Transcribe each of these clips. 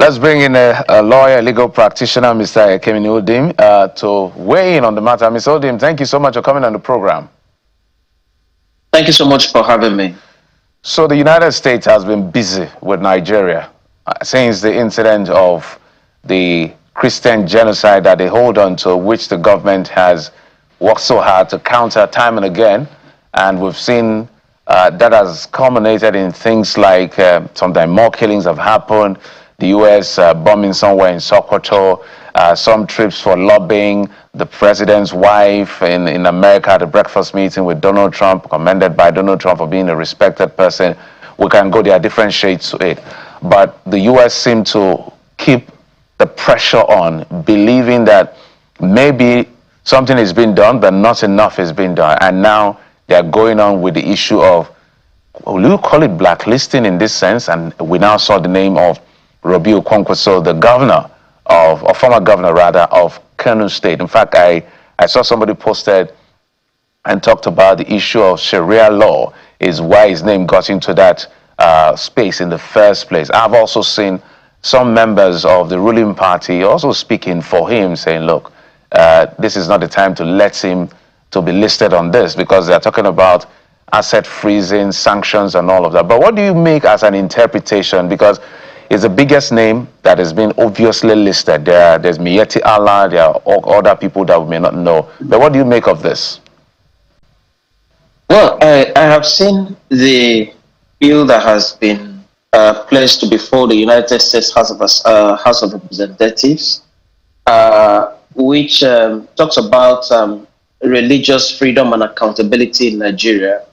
Let's bring in a lawyer, a legal practitioner, Mr. Kemini Odim, to weigh in on the matter. Mr. Odim, thank you so much for coming on the program. Thank you so much for having me. So the United States has been busy with Nigeria since the incident of the Christian genocide that they hold on to, which the government has worked so hard to counter time and again. And we've seen that has culminated in things like sometimes more killings have happened, the U.S. Bombing somewhere in Sokoto, some trips for lobbying, the president's wife in America at a breakfast meeting with Donald Trump, commended by Donald Trump for being a respected person. We can go, there are different shades to it. But the U.S. seemed to keep the pressure on, believing that maybe something is being done, but not enough is being done. And now they're going on with the issue of, will you call it blacklisting in this sense? And we now saw the name of Kwankwaso, the governor of, or former governor rather, of Kano State. In fact, I saw somebody posted and talked about the issue of Sharia law is why his name got into that space in the first place. I've also seen some members of the ruling party also speaking for him, saying, look, this is not the time to let him to be listed on this, because they're talking about asset freezing, sanctions and all of that. But what do you make as an interpretation? Because it's the biggest name that has been obviously listed. There's Miyetti Allah, there are other people that we may not know. But what do you make of this? Well, I have seen the bill that has been placed before the United States House of Representatives, which talks about religious freedom and accountability in Nigeria.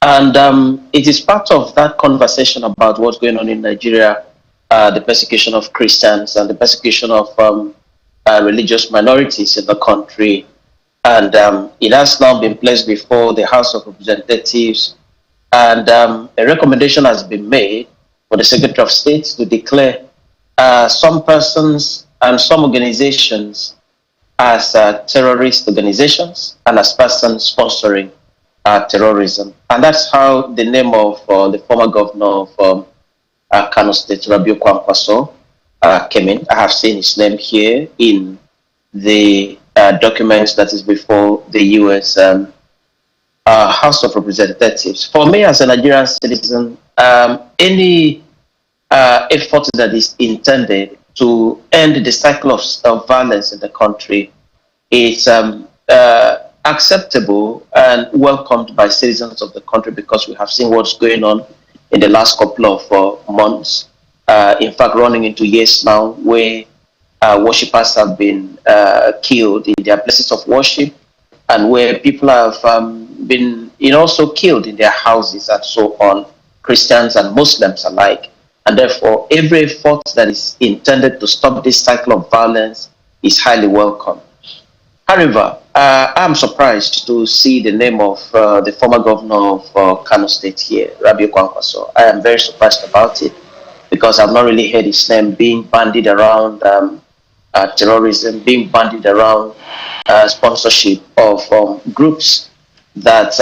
And it is part of that conversation about what's going on in Nigeria, the persecution of Christians and the persecution of religious minorities in the country. And it has now been placed before the House of Representatives. And a recommendation has been made for the Secretary of State to declare some persons and some organizations as terrorist organizations and as persons sponsoring terrorism. And that's how the name of the former governor of Kano State, Kwankwaso, came in. I have seen his name here in the documents that is before the U.S. House of Representatives. For me, as a Nigerian citizen, any effort that is intended to end the cycle of violence in the country is acceptable and welcomed by citizens of the country, because we have seen what's going on in the last couple of months. In fact, running into years now, where worshippers have been killed in their places of worship, and where people have been also killed in their houses and so on, Christians and Muslims alike. And therefore, every effort that is intended to stop this cycle of violence is highly welcome. However, I'm surprised to see the name of the former governor of Kano State here, Kwankwaso. I am very surprised about it, because I've not really heard his name being bandied around terrorism, being bandied around sponsorship of groups that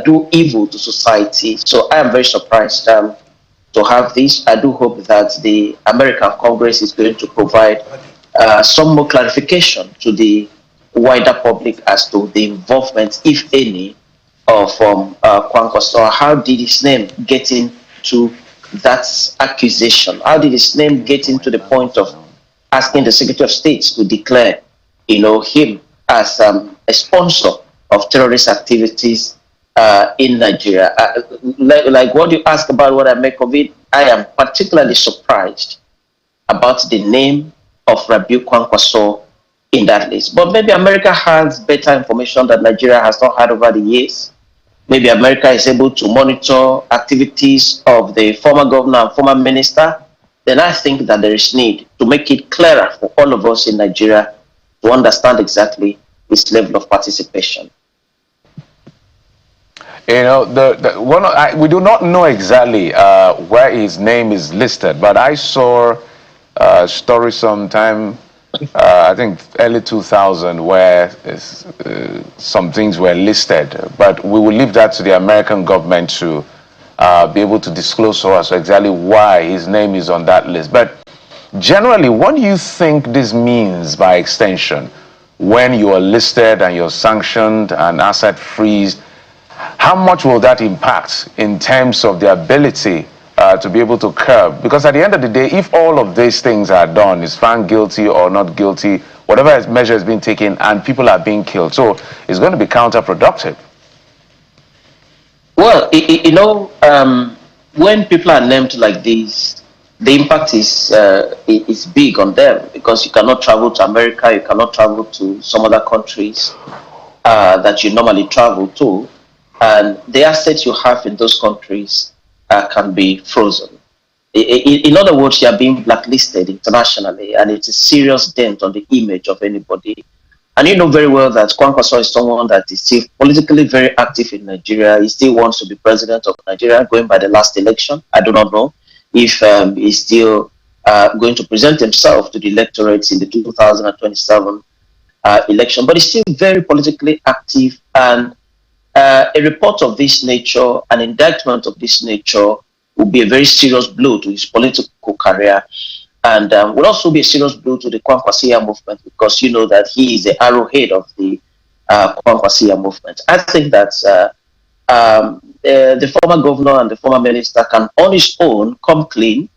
do evil to society. So I am very surprised to have this. I do hope that the American Congress is going to provide some more clarification to the wider public as to the involvement, if any, of Kwankwaso. How did his name get into that accusation? How did his name get into the point of asking the Secretary of State to declare, him as a sponsor of terrorist activities in Nigeria? Like what you asked about what I make of it, I am particularly surprised about the name of Kwankwaso in that list. But maybe America has better information that Nigeria has not had over the years. Maybe America is able to monitor activities of the former governor and former minister. Then I think that there is need to make it clearer for all of us in Nigeria to understand exactly this level of participation. We do not know exactly where his name is listed, but I saw a story sometime, I think early 2000, where some things were listed, but we will leave that to the American government to be able to disclose to us exactly why his name is on that list. But Generally, what do you think this means by extension? When you are listed and you're sanctioned and asset freeze, how much will that impact in terms of the ability to be able to curb? Because at the end of the day, if all of these things are done, is found guilty or not guilty, whatever measure is being taken and people are being killed, so it's going to be counterproductive. Well, when people are named like this, the impact is big on them because you cannot travel to America, you cannot travel to some other countries that you normally travel to, and the assets you have in those countries can be frozen. In other words, you are being blacklisted internationally, and it's a serious dent on the image of anybody. And you know very well that Kwankwaso is someone that is still politically very active in Nigeria. He still wants to be president of Nigeria, going by the last election. I do not know if he's still going to present himself to the electorate in the 2027 election, but he's still very politically active. And a report of this nature, an indictment of this nature, would be a very serious blow to his political career, and will also be a serious blow to the Kwankwaso movement, because you know that he is the arrowhead of the Kwankwaso movement. I think that the former governor and the former minister can on his own come clean,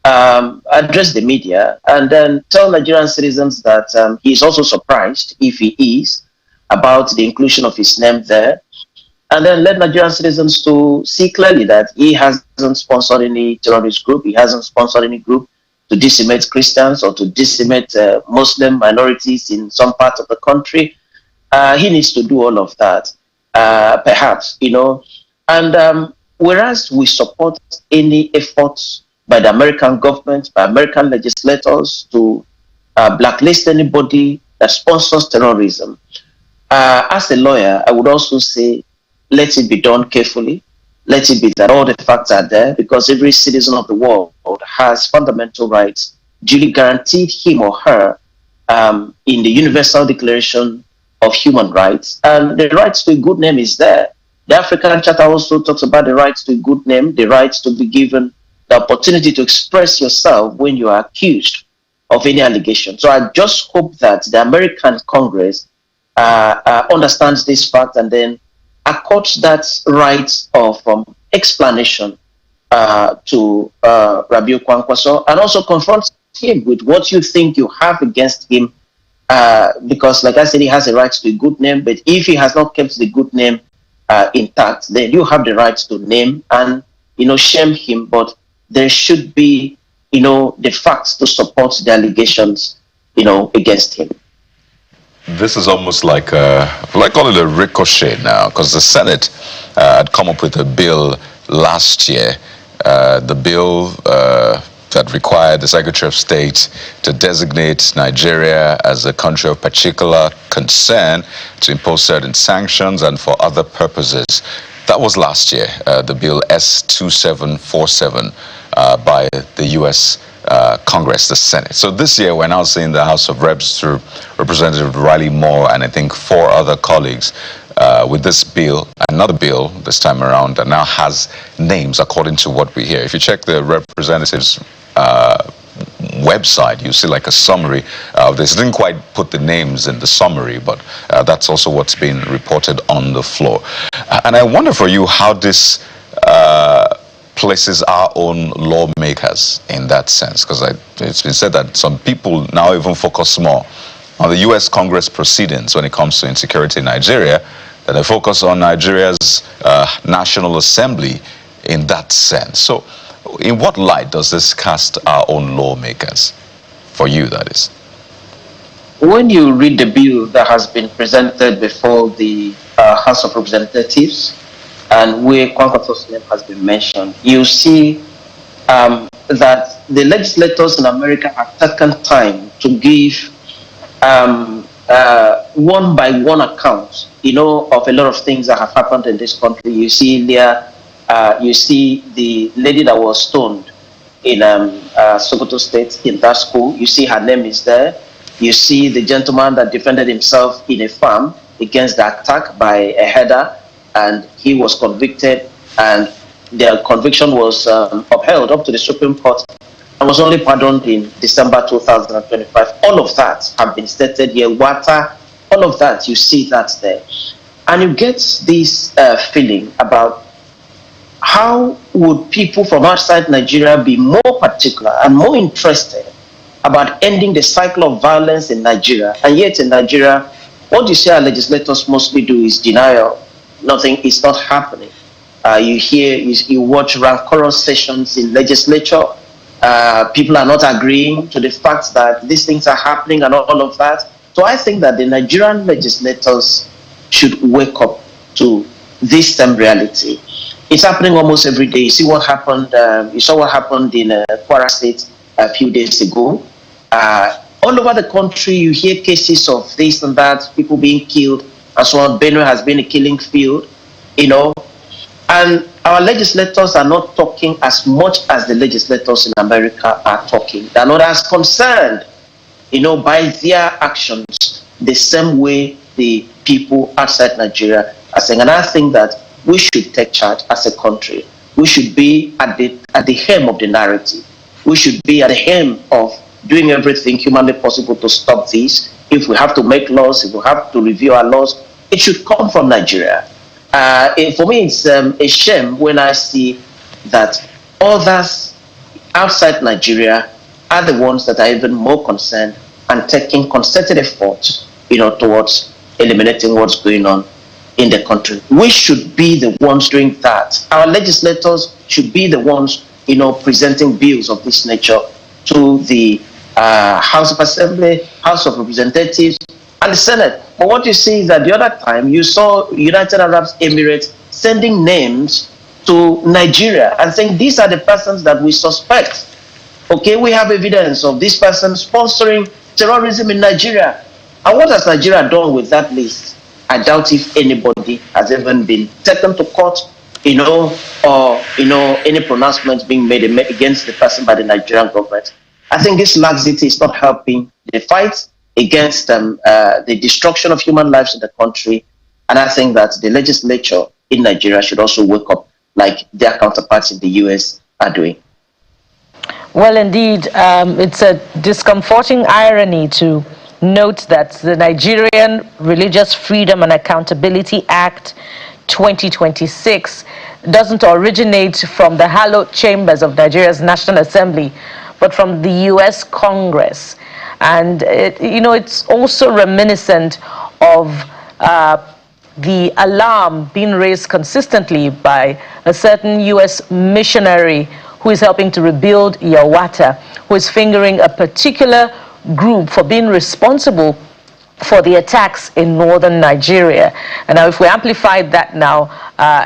address the media, and then tell Nigerian citizens that he is also surprised, if he is, about the inclusion of his name there, and then let Nigerian citizens to see clearly that he hasn't sponsored any terrorist group, he hasn't sponsored any group to decimate Christians or to decimate Muslim minorities in some parts of the country. He needs to do all of that, perhaps, And whereas we support any efforts by the American government, by American legislators to blacklist anybody that sponsors terrorism, as a lawyer, I would also say, let it be done carefully. Let it be that all the facts are there, because every citizen of the world has fundamental rights duly guaranteed him or her in the Universal Declaration of Human Rights. And the right to a good name is there. The African Charter also talks about the right to a good name, the right to be given the opportunity to express yourself when you are accused of any allegation. So I just hope that the American Congress understands this fact and then accords that right of explanation to Rabiu Kwankwaso, and also confronts him with what you think you have against him, because like I said, he has a right to a good name, but if he has not kept the good name intact, then you have the right to name and shame him, but there should be the facts to support the allegations against him. This is almost like call it a ricochet now, because the Senate had come up with a bill last year, the bill that required the Secretary of State to designate Nigeria as a country of particular concern, to impose certain sanctions and for other purposes. That was last year, the bill S2747 by the U.S. Congress, the Senate. So this year we're now seeing the House of Reps through Representative Riley Moore and I think 4 other colleagues with this bill, another bill this time around, that now has names according to what we hear. If you check the representatives' website, you see like a summary of this. It didn't quite put the names in the summary, but that's also what's been reported on the floor. And I wonder for you how this places our own lawmakers in that sense, because it's been said that some people now even focus more on the U.S. Congress proceedings when it comes to insecurity in Nigeria, that they focus on Nigeria's National Assembly in that sense. So in what light does this cast our own lawmakers, for you that is? When you read the bill that has been presented before the House of Representatives, and where Kwankwaso's name has been mentioned, you see that the legislators in America have taken time to give one by one account, of a lot of things that have happened in this country. You see there, you see the lady that was stoned in Sokoto State in that school. You see her name is there. You see the gentleman that defended himself in a farm against the attack by a herder, and he was convicted, and their conviction was upheld up to the Supreme Court. and was only pardoned in December 2025. All of that have been stated here. Water, all of that, you see that there. And you get this feeling about how would people from outside Nigeria be more particular and more interested about ending the cycle of violence in Nigeria. And yet in Nigeria, what you see our legislators mostly do is denial. Nothing is not happening. You watch rancorous sessions in legislature. People are not agreeing to the fact that these things are happening and all of that. So I think that the Nigerian legislators should wake up to this same reality. It's happening almost every day. You see what happened. You saw what happened in Kwara State a few days ago. All over the country, you hear cases of this and that, people being killed, and so on. Benue has been a killing field, and our legislators are not talking as much as the legislators in America are talking. They're not as concerned, by their actions the same way the people outside Nigeria are saying. And I think that we should take charge as a country. We should be at the helm of the narrative. We should be at the helm of doing everything humanly possible to stop this. If we have to make laws, if we have to review our laws, it should come from Nigeria. For me, it's a shame when I see that others outside Nigeria are the ones that are even more concerned and taking concerted efforts, towards eliminating what's going on in the country. We should be the ones doing that. Our legislators should be the ones, presenting bills of this nature to the House of Assembly, House of Representatives, and the Senate. But what you see is that the other time you saw United Arab Emirates sending names to Nigeria and saying these are the persons that we suspect. Okay, we have evidence of this person sponsoring terrorism in Nigeria. And what has Nigeria done with that list? I doubt if anybody has even been taken to court, or any pronouncement being made against the person by the Nigerian government. I think this laxity is not helping the fight against the destruction of human lives in the country. And I think that the legislature in Nigeria should also wake up like their counterparts in the US are doing. Well, indeed, it's a discomforting irony to note that the Nigerian Religious Freedom and Accountability Act 2026 doesn't originate from the hallowed chambers of Nigeria's National Assembly, but from the US Congress. And it's also reminiscent of the alarm being raised consistently by a certain US missionary who is helping to rebuild Yawata, who is fingering a particular group for being responsible for the attacks in northern Nigeria. And now if we amplified that now,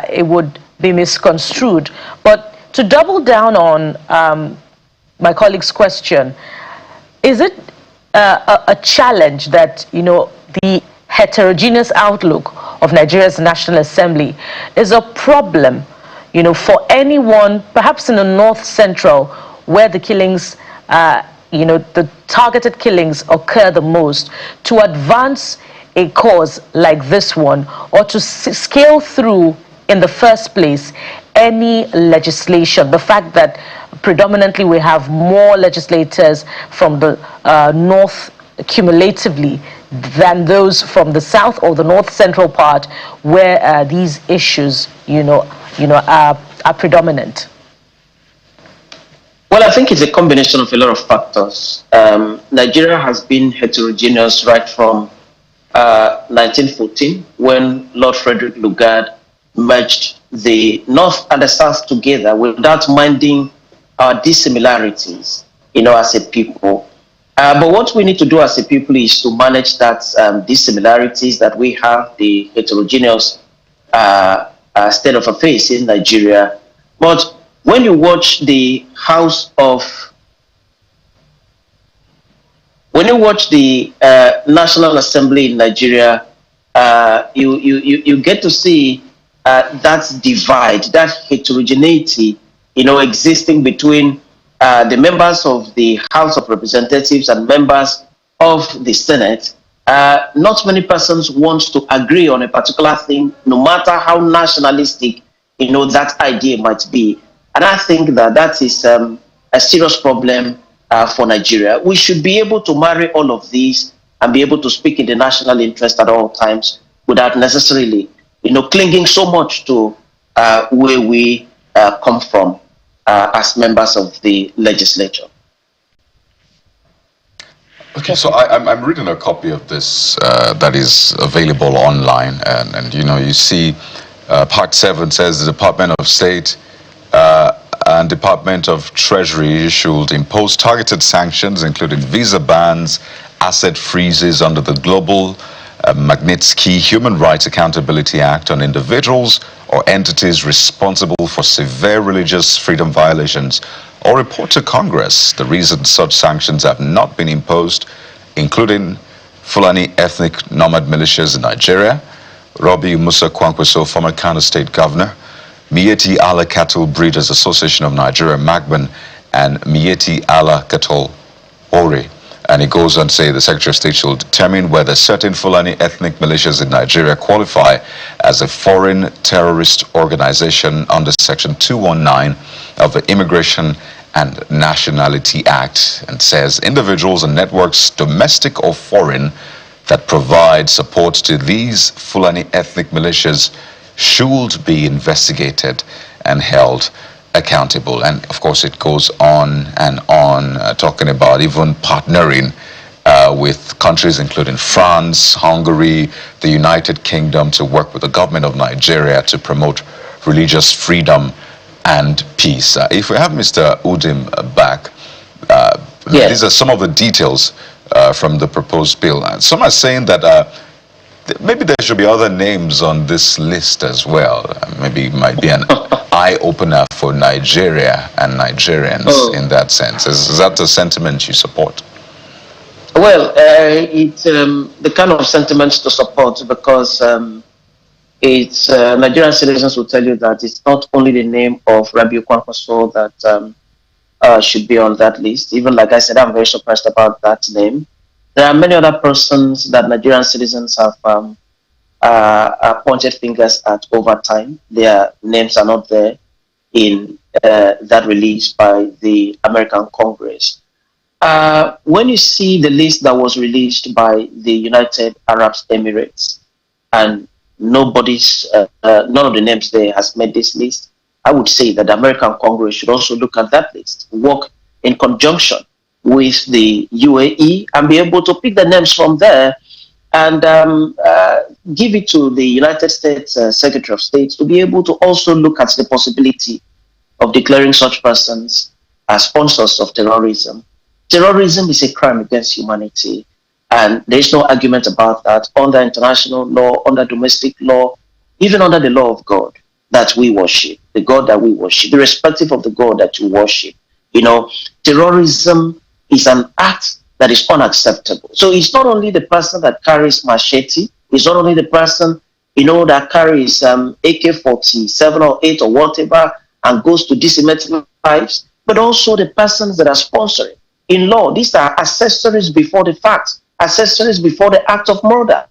it would be misconstrued. But to double down on my colleague's question, is it a challenge that, the heterogeneous outlook of Nigeria's National Assembly is a problem, for anyone, perhaps in the North Central, where the killings, the targeted killings occur the most, to advance a cause like this one, or to scale through in the first place any legislation? The fact that predominantly we have more legislators from the North cumulatively than those from the South or the North Central part, where these issues, are predominant. Well, I think it's a combination of a lot of factors. Nigeria has been heterogeneous right from 1914, when Lord Frederick Lugard merged the North and the South together without minding our dissimilarities, as a people. But what we need to do as a people is to manage that dissimilarities that we have, the heterogeneous state of affairs in Nigeria. But when you watch the National Assembly in Nigeria, you get to see that divide, that heterogeneity, existing between the members of the House of Representatives and members of the Senate. Not many persons want to agree on a particular thing, no matter how nationalistic, that idea might be. And I think that is a serious problem for Nigeria. We should be able to marry all of these and be able to speak in the national interest at all times without necessarily, clinging so much to where we come from as members of the legislature. Okay, so I'm reading a copy of this that is available online, and you see Part 7 says the Department of State and Department of Treasury should impose targeted sanctions, including visa bans, asset freezes under the Global Magnitsky Human Rights Accountability Act on individuals or entities responsible for severe religious freedom violations, or report to Congress the reasons such sanctions have not been imposed, including Fulani ethnic nomad militias in Nigeria, Robi Musa Kwankwaso, former Kano State Governor, Mieti Allah Cattle Breeders Association of Nigeria, Magban, and Mieti Allah Cattle Ore. And it goes on to say the Secretary of State shall determine whether certain Fulani ethnic militias in Nigeria qualify as a foreign terrorist organization under Section 219 of the Immigration and Nationality Act, and says individuals and networks, domestic or foreign, that provide support to these Fulani ethnic militias should be investigated and held accountable. And of course it goes on and on, talking about even partnering with countries including France, Hungary, the United Kingdom, to work with the government of Nigeria to promote religious freedom and peace. If we have Mr. Udim back, Yes. These are some of the details from the proposed bill. Some are saying that maybe there should be other names on this list as well. Maybe it might be an eye-opener for Nigeria and Nigerians in that sense. Is that the sentiment you support? Well, it's the kind of sentiments to support, because it's Nigerian citizens will tell you that it's not only the name of Rabiu Kwankwaso that should be on that list. Even like I said, I'm very surprised about that name. There are many other persons that Nigerian citizens have pointed fingers at over time. Their names are not there in that release by the American Congress. When you see the list that was released by the United Arab Emirates, and none of the names there has made this list, I would say that the American Congress should also look at that list, work in conjunction with the UAE, and be able to pick the names from there and give it to the United States Secretary of State to be able to also look at the possibility of declaring such persons as sponsors of terrorism. Terrorism is a crime against humanity, and there is no argument about that under international law, under domestic law, even under the law of God that we worship, the God that we worship, irrespective of the God that you worship. Terrorism is an act that is unacceptable. So it's not only the person that carries machete, it's not only the person, that carries AK-47 or 8 or whatever and goes to decimate lives, but also the persons that are sponsoring. In law, these are accessories before the fact, accessories before the act of murder.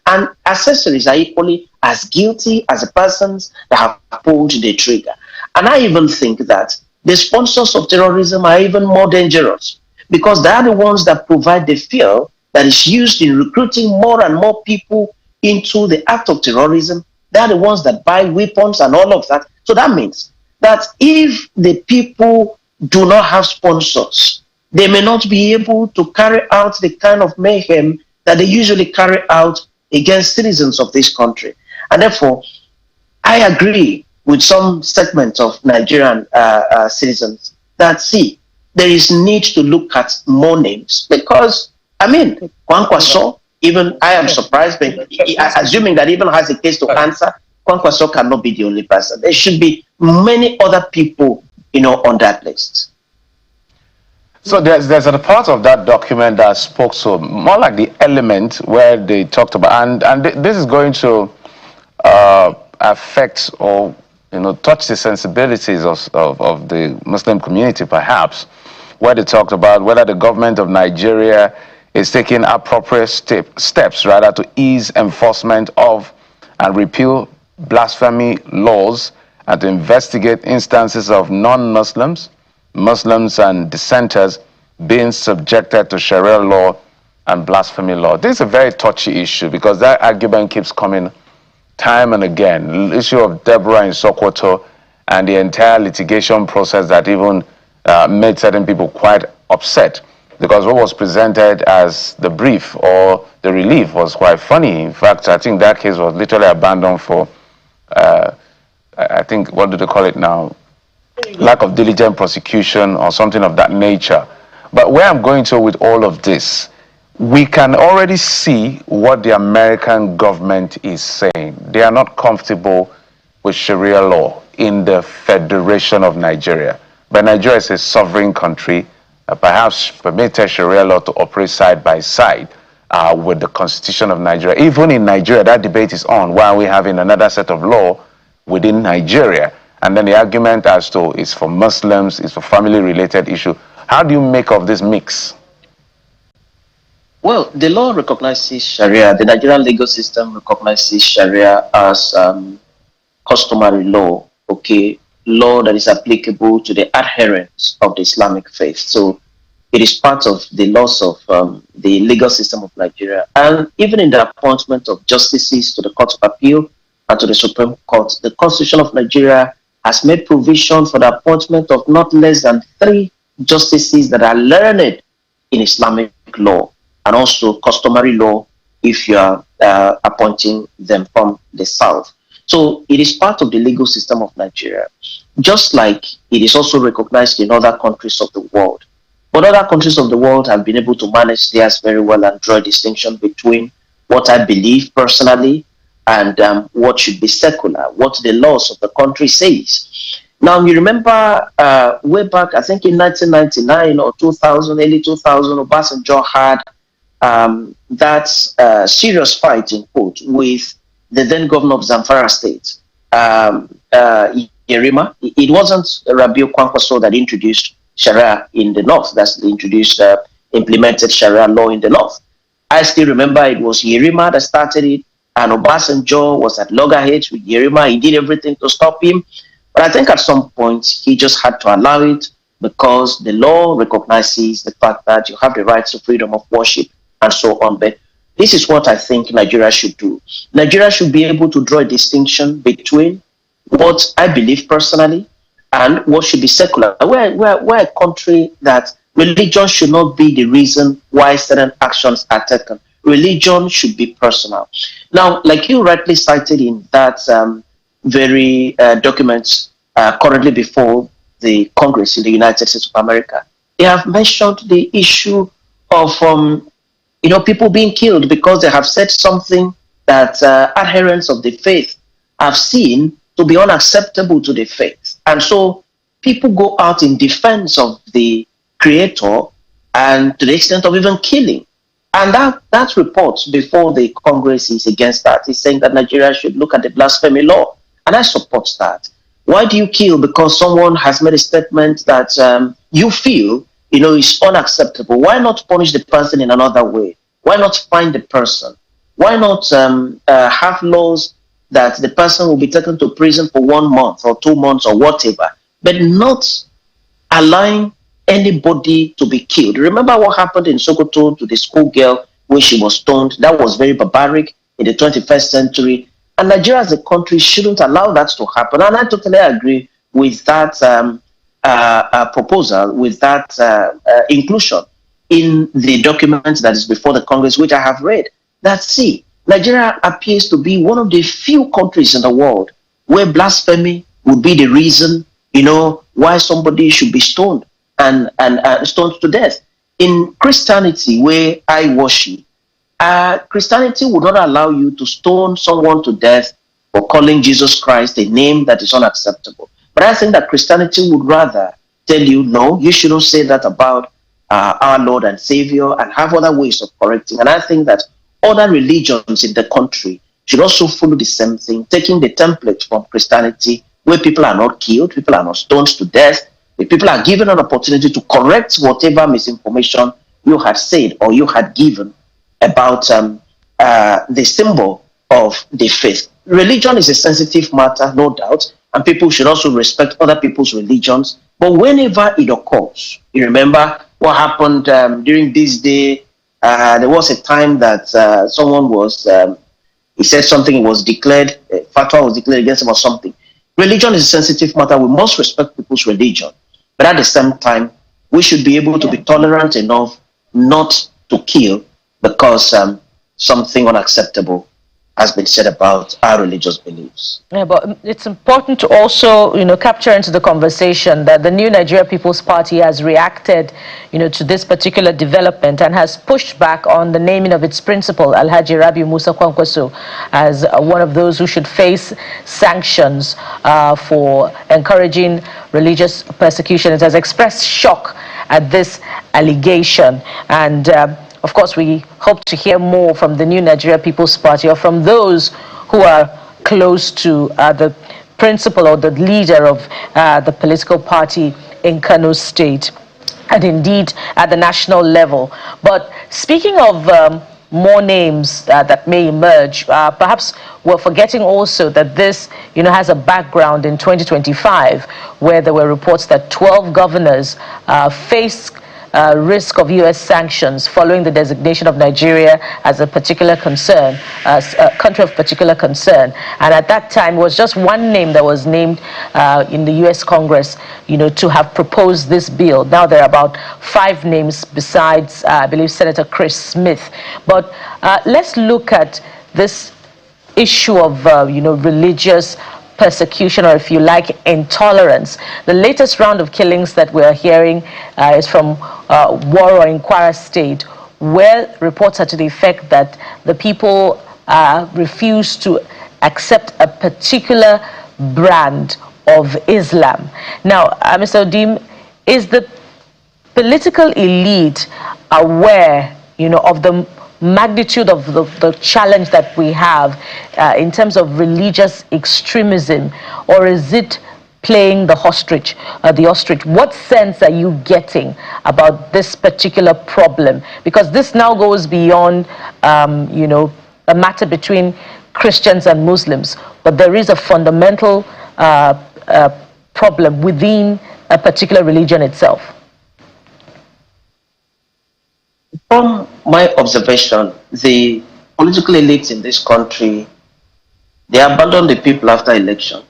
And accessories are equally as guilty as the persons that have pulled the trigger. And I even think that the sponsors of terrorism are even more dangerous, because they are the ones that provide the fuel that is used in recruiting more and more people into the act of terrorism. They are the ones that buy weapons and all of that. So that means that if the people do not have sponsors, they may not be able to carry out the kind of mayhem that they usually carry out against citizens of this country. And therefore, I agree with some segments of Nigerian citizens that, see, there is need to look at more names, because, Kwankwaso, even I am surprised, but assuming that even has a case to answer, Kwankwaso cannot be the only person. There should be many other people, on that list. So there's a part of that document that spoke to more like the element where they talked about, and this is going to affect or touch the sensibilities of the Muslim community, perhaps, where they talked about whether the government of Nigeria is taking appropriate steps rather to ease enforcement of and repeal blasphemy laws and to investigate instances of non-Muslims Muslims and dissenters being subjected to Sharia law and blasphemy law. This is a very touchy issue because that argument keeps coming time and again. The issue of Deborah in Sokoto and the entire litigation process that even made certain people quite upset because what was presented as the brief or the relief was quite funny. In fact, I think that case was literally abandoned for, I think, what do they call it now? Lack of diligent prosecution or something of that nature. But where I'm going to with all of this, we can already see what the American government is saying. They are not comfortable with Sharia law in the Federation of Nigeria. But Nigeria is a sovereign country, perhaps permitted Sharia law to operate side by side with the Constitution of Nigeria. Even in Nigeria, that debate is on. Why are we having another set of law within Nigeria? And then the argument as to it's for Muslims, it's for family-related issue. How do you make of this mix? Well, the law recognizes Sharia. The Nigerian legal system recognizes Sharia as customary law, okay, law that is applicable to the adherents of the Islamic faith. So it is part of the laws of the legal system of Nigeria. And even in the appointment of justices to the Court of Appeal and to the Supreme Court, the Constitution of Nigeria has made provision for the appointment of not less than 3 justices that are learned in Islamic law and also customary law if you are appointing them from the South. So it is part of the legal system of Nigeria, just like it is also recognized in other countries of the world. But other countries of the world have been able to manage theirs very well and draw a distinction between what I believe personally and what should be secular, what the laws of the country says. Now, you remember way back, I think in 1999 or 2000, early 2000, Obasanjo had that serious fight, in quote, with the then governor of Zamfara State, Yerima. It wasn't Rabiu Kwankwaso that introduced Sharia in the north, that's implemented Sharia law in the north. I still remember it was Yerima that started it, and Obasanjo was at loggerheads with Yerima. He did everything to stop him. But I think at some point, he just had to allow it because the law recognizes the fact that you have the rights to freedom of worship and so on. But this is what I think Nigeria should do. Nigeria should be able to draw a distinction between what I believe personally and what should be secular. We're a country that religion should not be the reason why certain actions are taken. Religion should be personal. Now, like you rightly cited in that very documents currently before the Congress in the United States of America, they have mentioned the issue of people being killed because they have said something that adherents of the faith have seen to be unacceptable to the faith. And so people go out in defense of the creator and to the extent of even killing. And that report before the Congress is against that. It's saying that Nigeria should look at the blasphemy law. And I support that. Why do you kill? Because someone has made a statement that you feel is unacceptable. Why not punish the person in another way? Why not find the person? Why not have laws that the person will be taken to prison for 1 month or 2 months or whatever, but not allowing anybody to be killed? Remember what happened in Sokoto to the schoolgirl when she was stoned? That was very barbaric in the 21st century. And Nigeria as a country shouldn't allow that to happen. And I totally agree with that proposal, with that inclusion in the document that is before the Congress, which I have read. That, see, Nigeria appears to be one of the few countries in the world where blasphemy would be the reason, why somebody should be stoned and stoned to death. In Christianity, where I worship, Christianity would not allow you to stone someone to death for calling Jesus Christ a name that is unacceptable. But I think that Christianity would rather tell you, no, you shouldn't say that about our Lord and Savior, and have other ways of correcting. And I think that other religions in the country should also follow the same thing, taking the template from Christianity, where people are not killed, people are not stoned to death, the people are given an opportunity to correct whatever misinformation you had said or you had given about the symbol of the faith. Religion is a sensitive matter, no doubt, and people should also respect other people's religions. But whenever it occurs, you remember what happened during this day. There was a time that someone was, he said something was declared, fatwa was declared against him or something. Religion is a sensitive matter. We must respect people's religion. But at the same time, we should be able to be tolerant enough not to kill because something unacceptable has been said about our religious beliefs. Yeah, but it's important to also, capture into the conversation that the new Nigeria People's Party has reacted, to this particular development and has pushed back on the naming of its principal, Alhaji Rabiu Musa Kwankwaso, as one of those who should face sanctions for encouraging religious persecution. It has expressed shock at this allegation, and of course, we hope to hear more from the new Nigeria People's Party or from those who are close to the principal or the leader of the political party in Kano State, and indeed at the national level. But speaking of more names that may emerge, perhaps we're forgetting also that this has a background in 2025, where there were reports that 12 governors face risk of U.S. sanctions following the designation of Nigeria as a particular concern, a country of particular concern. And at that time, it was just one name that was named in the U.S. Congress, to have proposed this bill. Now there are about 5 names besides, I believe, Senator Chris Smith. But let's look at this issue of, religious persecution, or if you like, intolerance. The latest round of killings that we are hearing is from Woro in Kwara State, where reports are to the effect that the people refuse to accept a particular brand of Islam. Now, Mr. Odim, is the political elite aware, of the magnitude of the challenge that we have in terms of religious extremism, or is it playing the ostrich? What sense are you getting about this particular problem? Because this now goes beyond, a matter between Christians and Muslims, but there is a fundamental problem within a particular religion itself. From my observation, the political elites in this country, they abandon the people after election.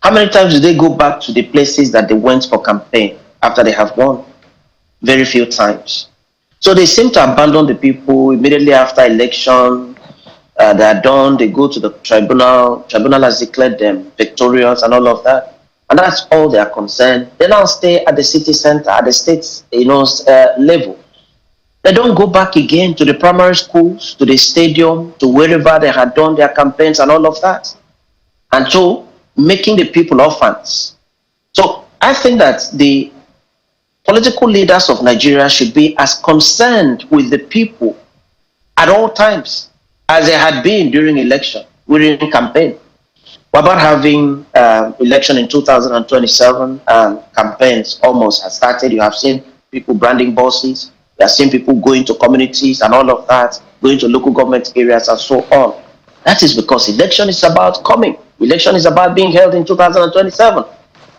How many times do they go back to the places that they went for campaign after they have won? Very few times. So they seem to abandon the people immediately after election. They are done, they go to the tribunal. Tribunal has declared them victorious and all of that. And that's all they are concerned. They now stay at the city center, at the state level. They don't go back again to the primary schools, to the stadium, to wherever they had done their campaigns and all of that. And so, making the people orphans. So, I think that the political leaders of Nigeria should be as concerned with the people at all times as they had been during election, during campaign. We're about having election in 2027, and campaigns almost have started. You have seen people branding buses. We are seeing people going to communities and all of that, going to local government areas and so on. That is because election is about coming. Election is about being held in 2027.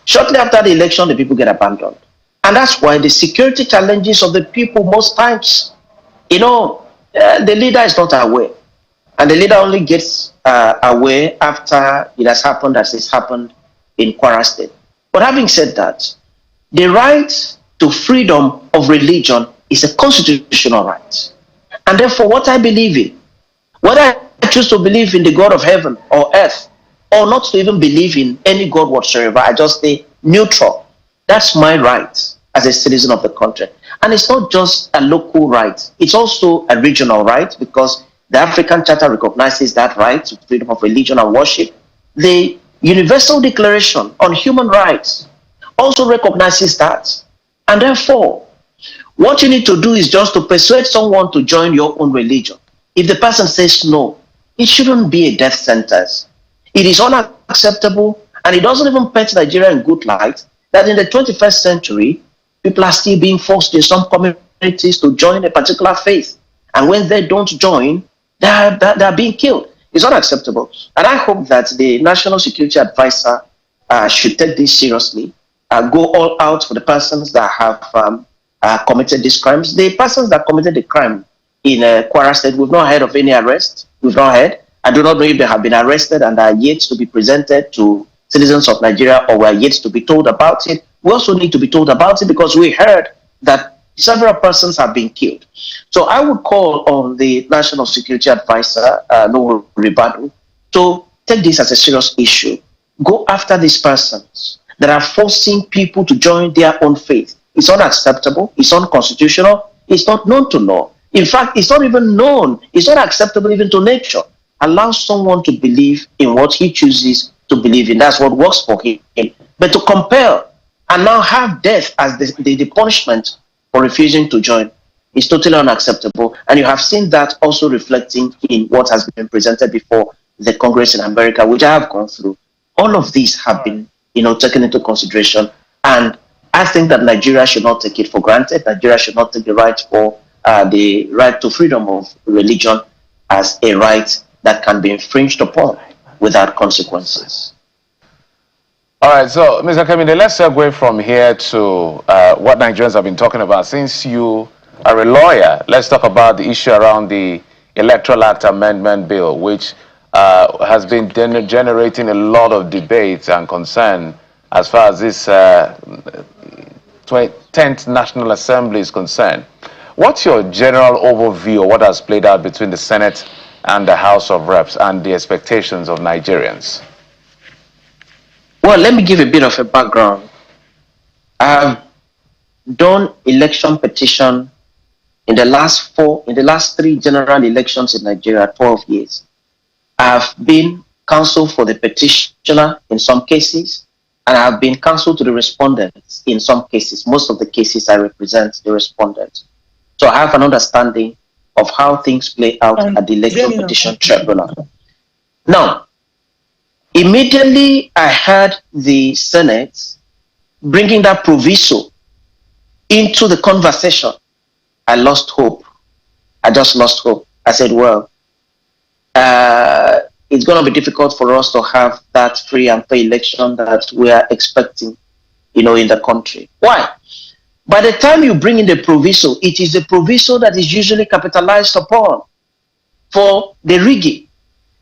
Shortly after the election, the people get abandoned. And that's why the security challenges of the people most times, the leader is not aware. And the leader only gets aware after it has happened, as it's happened in Kwara State. But having said that, the right to freedom of religion is a constitutional right. And therefore, what I believe in, whether I choose to believe in the God of heaven or earth, or not to even believe in any God whatsoever, I just stay neutral. That's my right as a citizen of the country. And it's not just a local right, it's also a regional right, because the African Charter recognizes that right to freedom of religion and worship. The Universal Declaration on Human Rights also recognizes that. And therefore, what you need to do is just to persuade someone to join your own religion. If the person says no, it shouldn't be a death sentence. It is unacceptable, and it doesn't even paint Nigeria in good light that in the 21st century, people are still being forced in some communities to join a particular faith. And when they don't join, they are being killed. It's unacceptable. And I hope that the National Security Advisor should take this seriously, go all out for the persons that have committed these crimes. The persons that committed the crime in Kwara State, we've not heard of any arrest. We've not heard. I do not know if they have been arrested and are yet to be presented to citizens of Nigeria, or were yet to be told about it. We also need to be told about it because we heard that several persons have been killed. So I would call on the National Security Advisor, Nuhu Ribadu, to take this as a serious issue. Go after these persons that are forcing people to join their own faith. It's unacceptable. It's unconstitutional. It's not known to law. In fact, it's not even known. It's not acceptable even to nature. Allow someone to believe in what he chooses to believe in. That's what works for him. But to compel and now have death as the punishment for refusing to join is totally unacceptable. And you have seen that also reflecting in what has been presented before the Congress in America, which I have gone through. All of these have been, taken into consideration. And I think that Nigeria should not take it for granted. Nigeria should not take the right to freedom of religion as a right that can be infringed upon without consequences. All right, so Mr. Keminde, let's segue from here to what Nigerians have been talking about. Since you are a lawyer, let's talk about the issue around the Electoral Act Amendment Bill, which has been generating a lot of debate and concern as far as this 10th National Assembly is concerned. What's your general overview of what has played out between the Senate and the House of Reps and the expectations of Nigerians? Well, let me give a bit of a background. I've done election petition in the last 3 general elections in Nigeria, 12 years. I've been counsel for the petitioner in some cases, and I've been counsel to the respondents in some cases. Most of the cases I represent the respondents. So I have an understanding of how things play out at the election petition tribunal. Now, immediately I heard the Senate bringing that proviso into the conversation, I lost hope. I just lost hope. I said, well, it's going to be difficult for us to have that free and fair election that we are expecting, in the country. Why? By the time you bring in the proviso, it is the proviso that is usually capitalized upon for the rigging.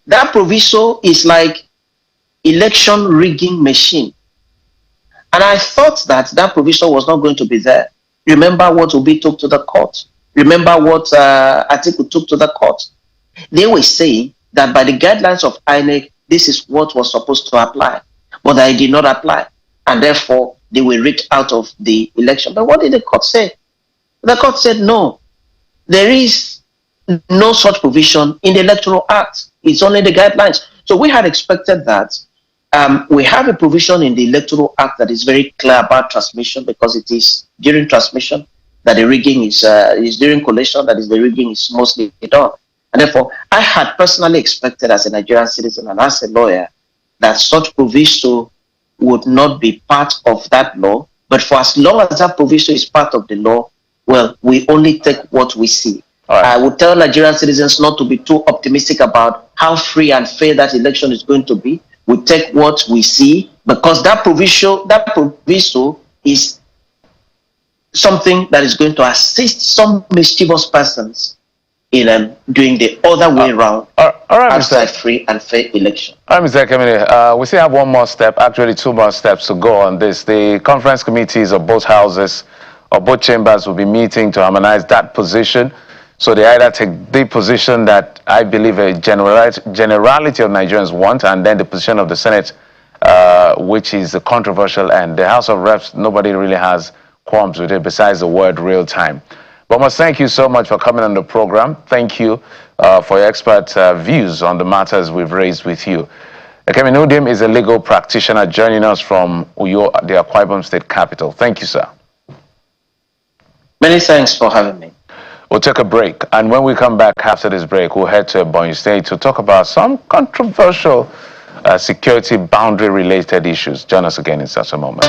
That proviso is like election rigging machine. And I thought that proviso was not going to be there. Remember what Obi took to the court. Remember what Atiku took to the court. They were saying that by the guidelines of INEC, this is what was supposed to apply. But I did not apply. And therefore, they were rigged out of the election. But what did the court say? The court said, no, there is no such provision in the Electoral Act. It's only the guidelines. So we had expected that. We have a provision in the Electoral Act that is very clear about transmission, because it is during transmission that the rigging is during collation that is the rigging is mostly done. And therefore, I had personally expected as a Nigerian citizen and as a lawyer that such proviso would not be part of that law. But for as long as that proviso is part of the law, well, we only take what we see. Right. I would tell Nigerian citizens not to be too optimistic about how free and fair that election is going to be. We take what we see, because that proviso is something that is going to assist some mischievous persons in doing the other way around, outside free and fair election. All right, Mr. Keminde, we still have one more step, actually 2 more steps to go on this. The conference committees of both houses, or both chambers, will be meeting to harmonize that position. So they either take the position that I believe a generality of Nigerians want, and then the position of the Senate, which is the controversial end. The House of Reps, nobody really has qualms with it besides the word real time. But I must thank you so much for coming on the program. Thank you for your expert views on the matters we've raised with you. Ekemi Nudim is a legal practitioner joining us from Uyo, the Akwa Ibom State capital. Thank you, sir. Many thanks for having me. We'll take a break, and when we come back after this break, we'll head to Ebonyi State to talk about some controversial security boundary-related issues. Join us again in such a moment.